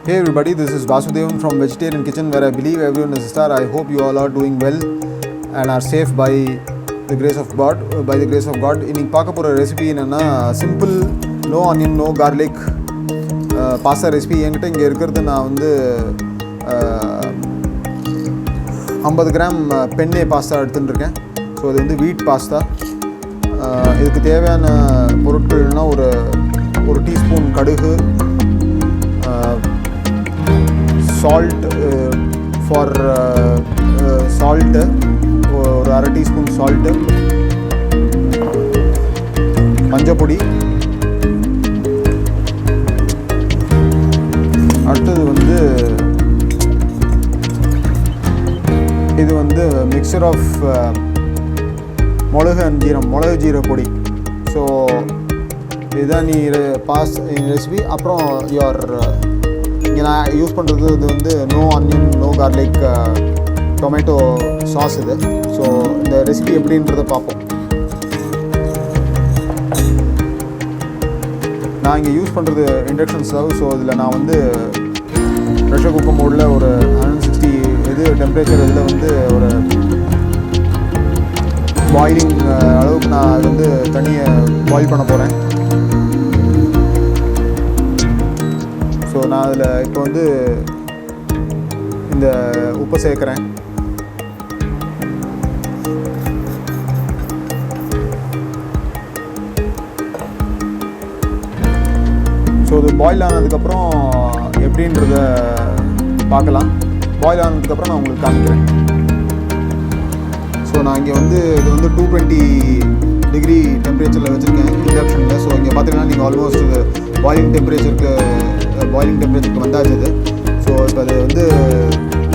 Hey everybody, this is Vasudevan from Vegetarian Kitchen, where I believe everyone is a star. I hope you all are doing well and are safe by the grace of God. இன்னைக்கு பார்க்க போகிற recipe என்னென்னா simple no onion no garlic pasta recipe. என்கிட்ட இங்கே இருக்கிறது நான் வந்து 50 gram penne pasta எடுத்துட்டுருக்கேன். ஸோ இது வந்து வீட் பாஸ்தா. இதுக்கு தேவையான பொருட்கள்னால் ஒரு டீஸ்பூன் கடுகு, சால்ட் ஃபார் சால்ட்டு ஒரு அரை டீஸ்பூன் சால்ட்டு, மஞ்சப்பொடி, அடுத்தது வந்து இது வந்து மிக்சர் ஆஃப் மிளகு ஜீரக பொடி. ஸோ இதுதான் ரெசிபி. அப்புறம் இங்கே நான் யூஸ் பண்ணுறது இது வந்து no onion no garlic tomato sauce இது. ஸோ இந்த ரெசிபி எப்படின்றத பார்ப்போம். நான் இங்கே யூஸ் பண்ணுறது இண்டக்ஷன் ஸ்டவ். ஸோ இதில் நான் வந்து ப்ரெஷர் குக்கர் மோடில் ஒரு 160 டெம்பரேச்சர் இதில் வந்து ஒரு பாயிலிங் அளவுக்கு நான் அது வந்து தண்ணியை பாயில் பண்ண போகிறேன். ஸோ நான் அதில் இப்போ வந்து இந்த உப்பை சேர்க்குறேன். ஸோ இது பாயில் ஆனதுக்கப்புறம் எப்படின்றத பார்க்கலாம். பாயில் ஆனதுக்கப்புறம் நான் உங்களுக்கு காமிக்கிறேன். ஸோ நான் இங்கே வந்து இது வந்து 220 டிகிரி டெம்பரேச்சரில் வச்சுருக்கேன் இண்டக்ஷனில். ஸோ இங்கே பார்த்தீங்கன்னா நீங்கள் ஆல்மோஸ்ட் பாயிலிங் டெம்பரேச்சருக்கு வந்தாச்சு இது. ஸோ இப்போ அது வந்து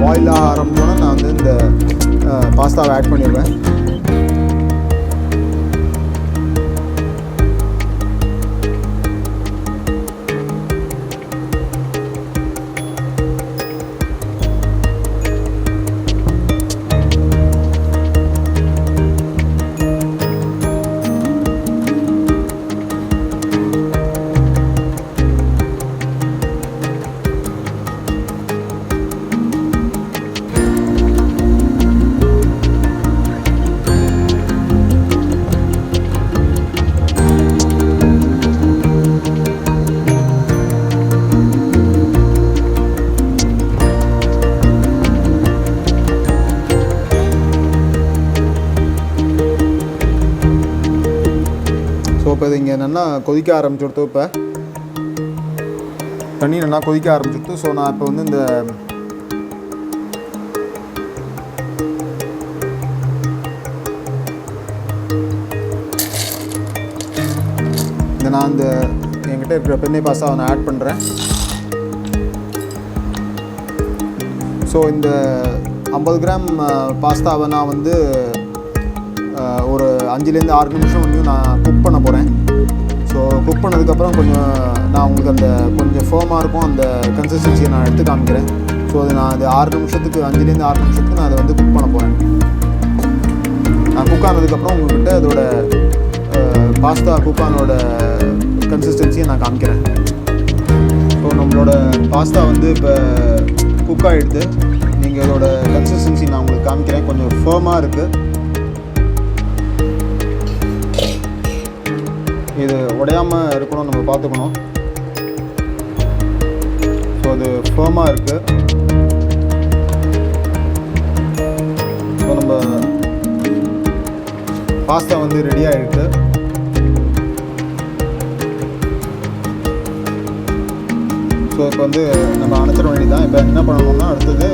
பாயில் ஆரம்பிச்சோன்னா நான் வந்து இந்த பாஸ்தாவை ஆட் பண்ணிடுவேன். இப்போ இது இங்கே நல்லா கொதிக்க ஆரம்பிச்சுடுத்து. இப்போ தண்ணி நல்லா கொதிக்க ஆரம்பிச்சுடுத்து. ஸோ நான் இப்போ வந்து நான் என்கிட்ட இருக்கிற பென்னே பாஸ்தாவை நான் ஆட் பண்ணுறேன். ஸோ இந்த 50 கிராம் பாஸ்தாவை நான் வந்து ஒரு 5-6 நிமிஷம் வந்து நான் குக் பண்ண போகிறேன். ஸோ குக் பண்ணதுக்கப்புறம் நான் உங்களுக்கு அந்த கொஞ்சம் ஃபேமாக இருக்கும் அந்த கன்சிஸ்டன்சியை நான் எடுத்து காமிக்கிறேன். ஸோ அது நான் அது 5-6 நிமிஷத்துக்கு நான் அதை வந்து குக் பண்ண போகிறேன். நான் குக் ஆனதுக்கப்புறம் உங்கள்கிட்ட அதோட பாஸ்தா குக்கானோட கன்சிஸ்டன்சியை நான் காமிக்கிறேன். ஸோ நம்மளோட பாஸ்தா வந்து இப்போ குக் ஆகிடுது. நீங்கள் அதோட கன்சிஸ்டன்சி நான் உங்களுக்கு காமிக்கிறேன். கொஞ்சம் ஃபேமாக இருக்குது. இது உடையாமல் இருக்கணும், நம்ம பார்த்துக்கணும். ஸோ அது ஃபேமாக இருக்குது. ஸோ நம்ம பாஸ்தா வந்து ரெடி ஆகிருக்கு. ஸோ இப்போ வந்து நம்ம அணைச்சிட வேண்டியதான். இப்போ என்ன பண்ணணும்னா அடுத்தது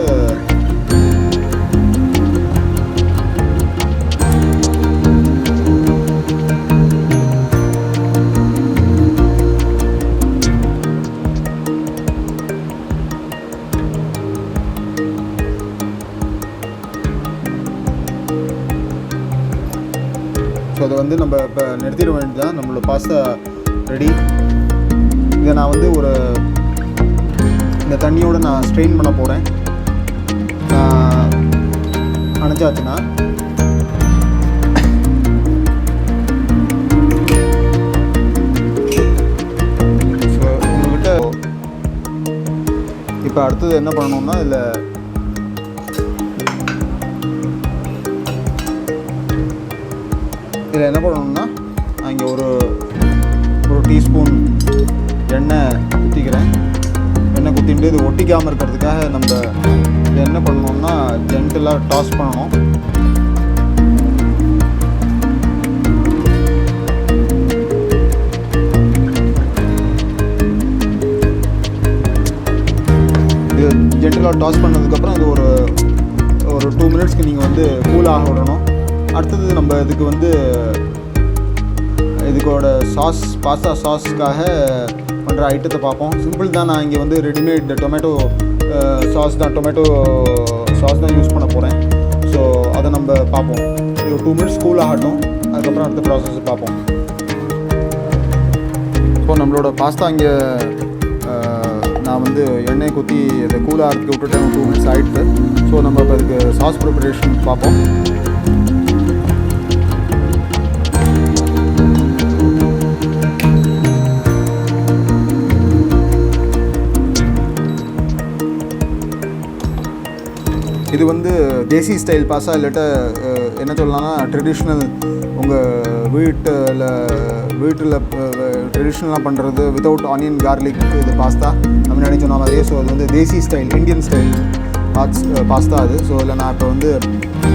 ஸோ அதை வந்து நம்ம இப்போ நிறுத்திட வேண்டியதுதான். நம்மளோட பாஸ்தா ரெடி. இதை நான் வந்து இந்த தண்ணியோடு நான் ஸ்ட்ரெயின் பண்ண போகிறேன். அணைச்சாச்சுன்னா இப்போ அடுத்தது என்ன பண்ணணும்னா இதில் என்ன பண்ணணும்னா நான் இங்கே ஒரு டீஸ்பூன் எண்ணெய் ஊற்றிக்கிறேன். எண்ணெய் ஊற்றிட்டு இது ஒட்டிக்காமல் இருக்கிறதுக்காக நம்ம இதை என்ன பண்ணணும்னா ஜென்டிலாக டாஸ் பண்ணணும். இது ஜென்டிலாக டாஸ் பண்ணதுக்கப்புறம் இது ஒரு 2 மினிட்ஸ்க்கு நீங்கள் வந்து கூல் ஆக விடணும். அடுத்தது நம்ம இதுக்கோட சாஸ், பாஸ்தா சாஸ்க்காக பண்ணுற ஐட்டத்தை பார்ப்போம். சிம்பிள் தான். நான் இங்கே ரெடிமேட் டொமேட்டோ சாஸ் தான் யூஸ் பண்ண போகிறேன். ஸோ அதை நம்ம பார்ப்போம். இது 2 மினிட்ஸ் கூல் ஆகட்டும். அதுக்கப்புறம் அடுத்த ப்ராசஸ் பார்ப்போம். ஸோ நம்மளோட பாஸ்தா இங்கே நான் எண்ணெய் ஊற்றி இதை கூல் ஆகிறதுக்கு விட்டுட்டேன். 2 மினிட்ஸ் ஆகிடுது. ஸோ நம்ம இப்போ இதுக்கு சாஸ் ப்ரிப்பரேஷன் பார்ப்போம். இது தேசி ஸ்டைல் பாஸ்தா, இல்லாட்ட என்ன சொல்லலாம்னா ட்ரெடிஷ்னல் உங்கள் வீட்டில் ட்ரெடிஷ்னலாக பண்ணுறது வித்தவுட் ஆனியன் கார்லிக் இது பாஸ்தா நம்ம முன்னாடி சொன்ன மாதிரியே. ஸோ அது தேசி ஸ்டைல், இந்தியன் ஸ்டைல் பாஸ்தா அது. ஸோ இதில் நான் இப்போ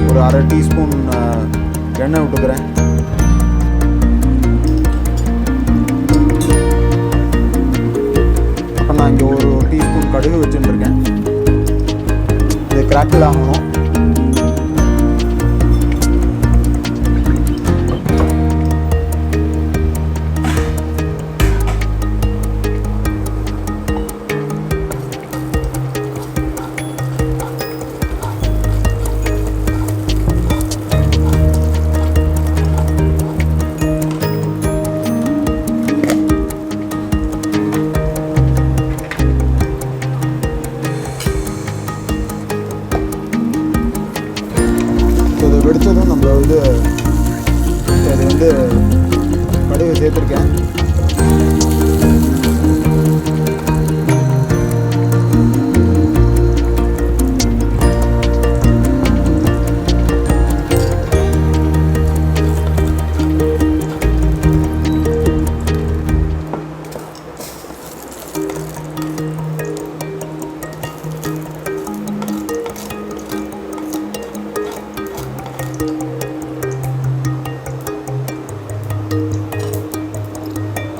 ஒரு 1/2 டீஸ்பூன் எண்ணெய் விட்டுக்கிறேன். அப்புறம் நான் இங்கே ஒரு டீஸ்பூன் கடுகு வச்சுட்டுருக்கேன். இது கிராக்கிள் ஆகணும். வெடித்ததும் நம்ம இது கடுகு சேர்த்துருக்கேன்.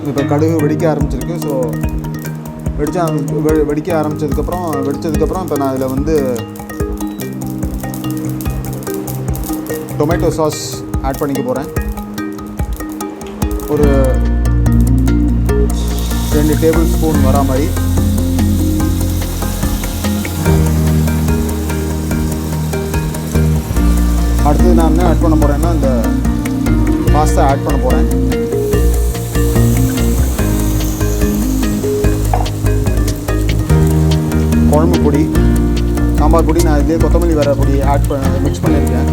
இப்போ கடுகு வெடிக்க ஆரம்பிச்சிருக்கு. ஸோ வெடிக்க ஆரம்பித்ததுக்கப்புறம் இப்போ நான் இதில் டொமேட்டோ சாஸ் ஆட் பண்ணிக்க போகிறேன். ஒரு 2 டேபிள் ஸ்பூன் வரா மாதிரி. அடுத்தது நான் என்ன ஆட் பண்ண போகிறேன்னா இந்த பாஸ்தா ஆட் பண்ண போகிறேன். குழம்பு பொடி, சாம்பார் பொடி, நான் இதே கொத்தமல்லி வர பொடி மிக்ஸ் பண்ணியிருக்கேன்.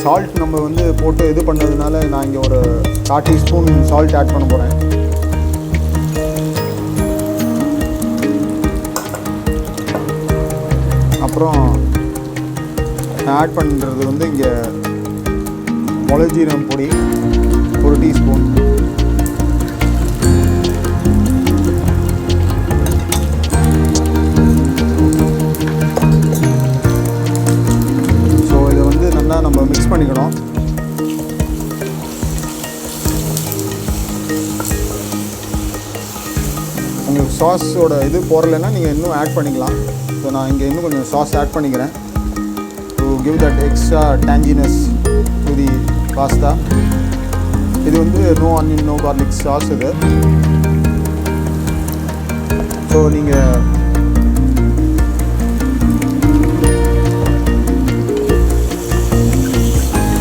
சால்ட் நம்ம போட்டு இது பண்ணதுனால நான் இங்கே ஒரு 1/4 டீஸ்பூன் சால்ட் ஆட் பண்ண போகிறேன். அப்புறம் நான் ஆட் பண்ணுறது இங்கே மிளகுஜீரகம் பொடி 1 டீஸ்பூன். ஸோ இதை நல்லா நம்ம மிக்ஸ் பண்ணிக்கணும். உங்களுக்கு சாஸோட இது போடலைன்னா நீங்கள் இன்னும் ஆட் பண்ணிக்கலாம். ஸோ நான் இங்கே இன்னும் கொஞ்சம் சாஸ் ஆட் பண்ணிக்கிறேன். To give that extra tanginess to the pasta. இது no onion no garlic sauce இது. ஸோ நீங்கள்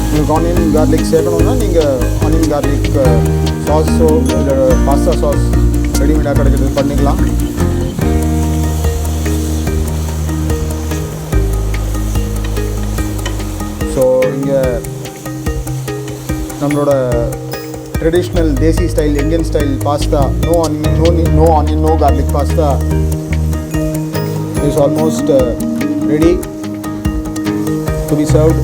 உங்களுக்கு ஆனியன் கார்லிக் சேர்க்கணுன்னா நீங்கள் ஆனியன் கார்லிக் சாஸோ இல்லை பாஸ்தா சாஸ் ரெடிமேடாக கிடைக்கிறது பண்ணிக்கலாம். ஸோ இங்கே நம்மளோட traditional desi style Indian style pasta no onion no garlic pasta is almost ready to be served.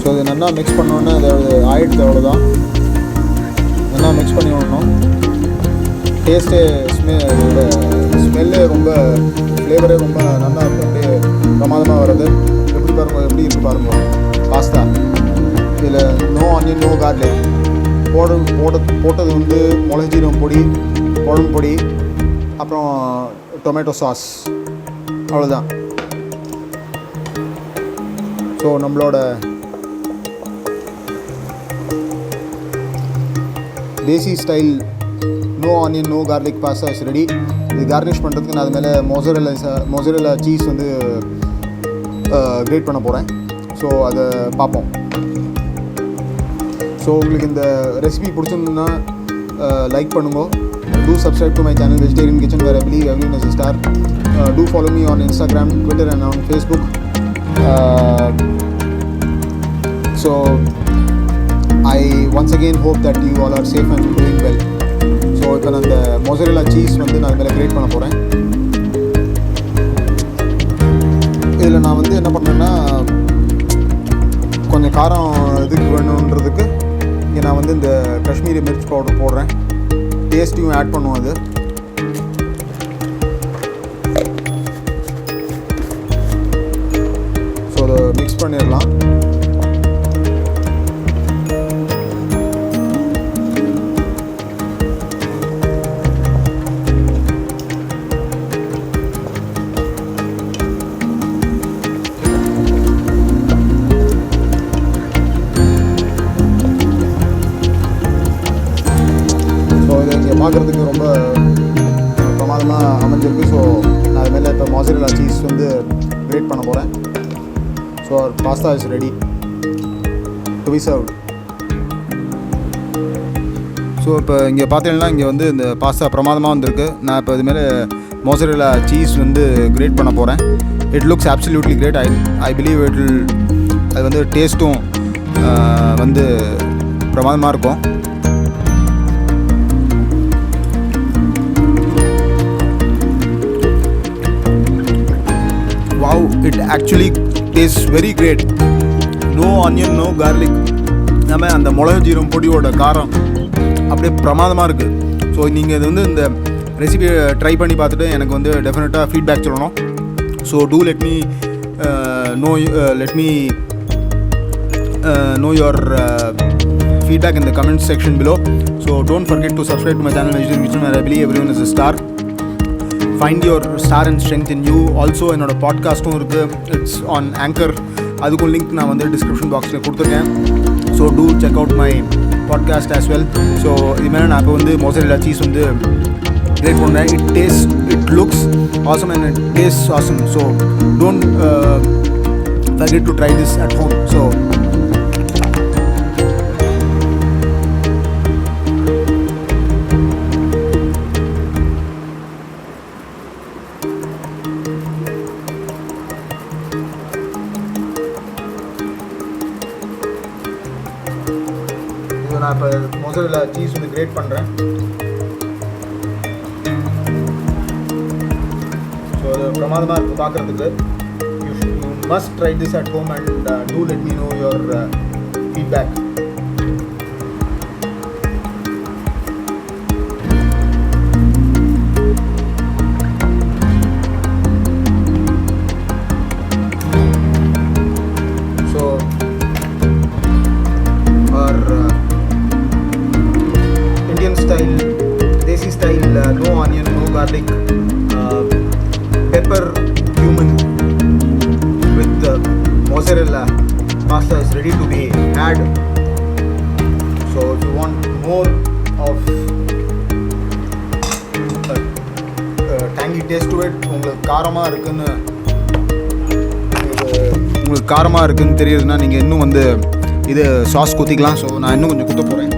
So இது நல்லா மிக்ஸ் பண்ணோன்னே அதாவது ஆயிடுது, அவ்வளோதான். நல்லா மிக்ஸ் பண்ணி விடணும். டேஸ்ட்டு ஸ்மெல்லே ரொம்ப ஃப்ளேவரே ரொம்ப நல்லா அப்படியே பிரமாதமாக வருது. எப்படி இருக்குது பாருங்க பாஸ்தா. இதில் நோ ஆனியன் நோ கார்லிக் போட்டது வந்து மிளகு ஜீரகம் பொடி, குழம்பு பொடி, அப்புறம் டொமேட்டோ சாஸ், அவ்வளோதான். ஸோ நம்மளோட desi style no onion no garlic pasta is ready. இது கார்னிஷ் பண்ணுறதுக்கு நான் அது மேலே மொசரெல்லா சீஸ் வந்து கிரேட் பண்ண போகிறேன். ஸோ அதை பார்ப்போம். ஸோ உங்களுக்கு இந்த ரெசிபி பிடிச்சிருந்ததுன்னா லைக் பண்ணுங்க. Do subscribe to my channel Vegetarian Kitchen, where I believe everyone is a star. Do follow me on Instagram, Twitter and on Facebook. So I once again hope that you all are safe and doing well. So இப்போ நான் இந்த mozzarella cheese வந்து நான் இதில் great பண்ண போகிறேன். இதில் நான் வந்து என்ன பண்ணுறேன்னா, கொஞ்சம் காரம் இதுக்கு வேணுன்றதுக்கு இங்கே நான் வந்து இந்த காஷ்மீரி மிர்ச் பவுடர் போடுறேன். டேஸ்ட்டையும் ஆட் பண்ணுவோம் அது. ஸோ அதை மிக்ஸ் பண்ணிடலாம். பார்க்குறதுக்கு ரொம்ப பிரமாதமாக அமைஞ்சிருக்கு. ஸோ நான் அது மேலே இப்போ மொசரெல்லா சீஸ் வந்து கிரேட் பண்ண போகிறேன். So pasta is ready to be served. So இப்போ இங்கே பார்த்தீங்கன்னா இங்கே வந்து இந்த பாஸ்தா பிரமாதமாக வந்திருக்கு. நான் இப்போ இது மேலே மொசரெல்லா சீஸ் வந்து கிரேட் பண்ண போகிறேன். It looks absolutely great. I believe அது வந்து டேஸ்ட்டும் வந்து பிரமாதமாக இருக்கும். Wow, it actually tastes very great. No onion, no garlic. நம்ம அந்த மிளகு ஜீரகம் பொடியோட காரம் அப்படியே பிரமாதமாக இருக்குது. ஸோ நீங்கள் இது வந்து இந்த ரெசிபியை ட்ரை பண்ணி பார்த்துட்டு எனக்கு வந்து டெஃபினட்டாக ஃபீட்பேக் சொல்லணும். So do let me know your feedback in the comment section below. So don't forget to subscribe to my channel Vegetarian Kitchen, where I believe everyone is a star. Find your star and strength in you. Also என்னோட பாட்காஸ்ட்டும் இருக்குது. It's on anchor. அதுக்கும் link நான் வந்து description பாக்ஸில் கொடுத்துருக்கேன். So do check out my podcast as well. So இது மேலே நான் இப்போ வந்து மொசரெல்லா சீஸ் வந்து கிரேட் பண்ணுறேன். It looks awesome and it taste awesome. So don't forget to try this at home. So நான் இப்போ மொசரெல்லா சீஸ் வந்து கிரேட் பண்ணுறேன். ஸோ அது பிரமாதமாக இருக்குது பார்க்குறதுக்கு. You must try this at home and do let me no your feedback. So style, desi style, no onion, no garlic, pepper, cumin with mozzarella pasta is ready to be had. So if you want more of tangy taste to it, உங்களுக்கு காரமாக இருக்குன்னு தெரியுதுன்னா நீங்கள் இன்னும் வந்து இது sauce குத்திக்கலாம். So நான் இன்னும் கொஞ்சம் குத்த போகிறேன்.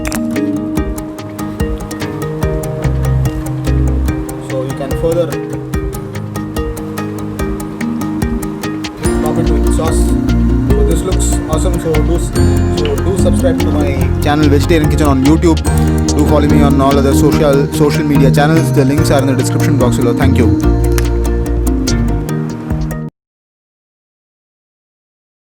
Further top it with sauce. So this looks awesome. So do subscribe to my channel Vegetarian Kitchen on YouTube. Do follow me on all other social media channels. The links are in the description box below. Thank you.